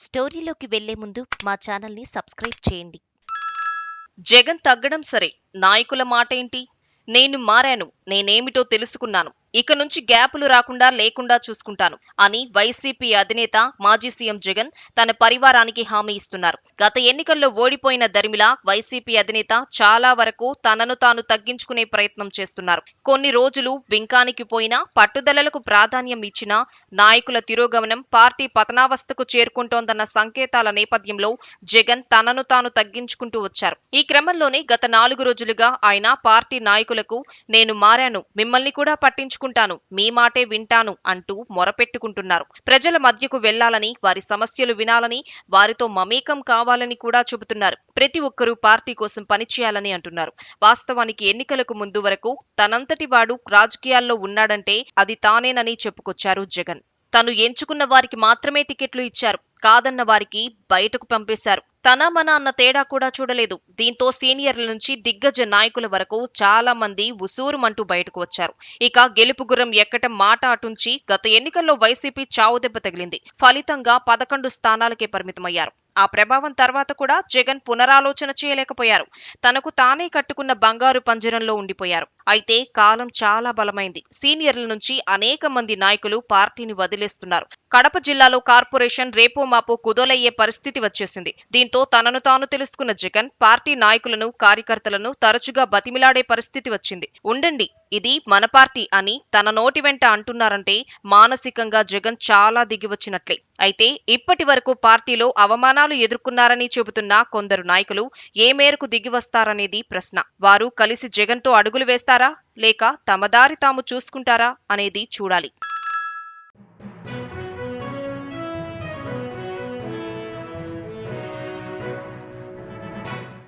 స్టోరీలోకి వెళ్లే ముందు మా ఛానల్ని సబ్స్క్రైబ్ చేయండి. జగన్ తగ్గడం సరే, నాయకుల మాటేంటి? నేను మారాను, నేనేమిటో తెలుసుకున్నాను, ఇక నుంచి గ్యాపులు లేకుండా చూసుకుంటాను అని వైసీపీ అధినేత మాజీ సీఎం జగన్ తన పరివారానికి హామీ ఇస్తున్నారు. గత ఎన్నికల్లో ఓడిపోయిన దరిమిల వైసీపీ అధినేత చాలా వరకు తనను తాను తగ్గించుకునే ప్రయత్నం చేస్తున్నారు. కొన్ని రోజులు బింకానికి పోయినా పట్టుదలలకు ప్రాధాన్యం ఇచ్చిన నాయకుల తిరోగమనం పార్టీ పతనావస్థకు చేరుకుంటోందన్న సంకేతాల నేపథ్యంలో జగన్ తనను తాను తగ్గించుకుంటూ వచ్చారు. ఈ క్రమంలోనే గత 4 రోజులుగా ఆయన పార్టీ నాయకులకు నేను మారాను, మిమ్మల్ని కూడా పట్టించుకుంటాను, మీ మాటే వింటాను అంటూ మొరపెట్టుకుంటున్నారు. ప్రజల మధ్యకు వెళ్లాలని, వారి సమస్యలు వినాలని, వారితో మమేకం కావాలని కూడా చెబుతున్నారు. ప్రతి ఒక్కరూ పార్టీ కోసం పనిచేయాలని అంటున్నారు. వాస్తవానికి ఎన్నికలకు ముందు వరకు తనంతటి వాడు రాజకీయాల్లో ఉన్నాడంటే అది తానేనని చెప్పుకొచ్చారు జగన్. తను ఎంచుకున్న వారికి మాత్రమే టికెట్లు ఇచ్చారు, కాదన్న వారికి బయటకు పంపేశారు. తన మన అన్న తేడా కూడా చూడలేదు. దీంతో సీనియర్ల నుంచి దిగ్గజ నాయకుల వరకు చాలా మంది ఉసూరుమంటూ బయటకు వచ్చారు. ఇక గెలుపు గుర్రం ఎక్కటం మాట అటుంచి గత ఎన్నికల్లో వైసీపీ చావుదెబ్బ తగిలింది. ఫలితంగా 11 స్థానాలకే పరిమితమయ్యారు. ఆ ప్రభావం తర్వాత కూడా జగన్ పునరాలోచన చేయలేకపోయారు. తనకు తానే కట్టుకున్న బంగారు పంజరంలో ఉండిపోయారు. అయితే కాలం చాలా బలమైంది. సీనియర్ల నుంచి అనేక మంది నాయకులు పార్టీని వదిలేస్తున్నారు. కడప జిల్లాలో కార్పొరేషన్ రేపో మాపో కుదోలయ్యే పరిస్థితి వచ్చేసింది. దీంతో తనను తాను తెలుసుకున్న జగన్ పార్టీ నాయకులను, కార్యకర్తలను తరచుగా బతిమిలాడే పరిస్థితి వచ్చింది. ఉండండి, ఇది మన పార్టీ అని తన నోటి వెంట అంటున్నారంటే మానసికంగా జగన్ చాలా దిగివచ్చినట్లే. అయితే ఇప్పటి వరకు పార్టీలో అవమానాలు ఎదుర్కొన్నారని చెబుతున్న కొందరు నాయకులు ఏ మేరకు దిగివస్తారనేది ప్రశ్న. వారు కలిసి జగన్తో అడుగులు వేస్తారా, లేక తమ దారి తాము చూసుకుంటారా అనేది చూడాలి.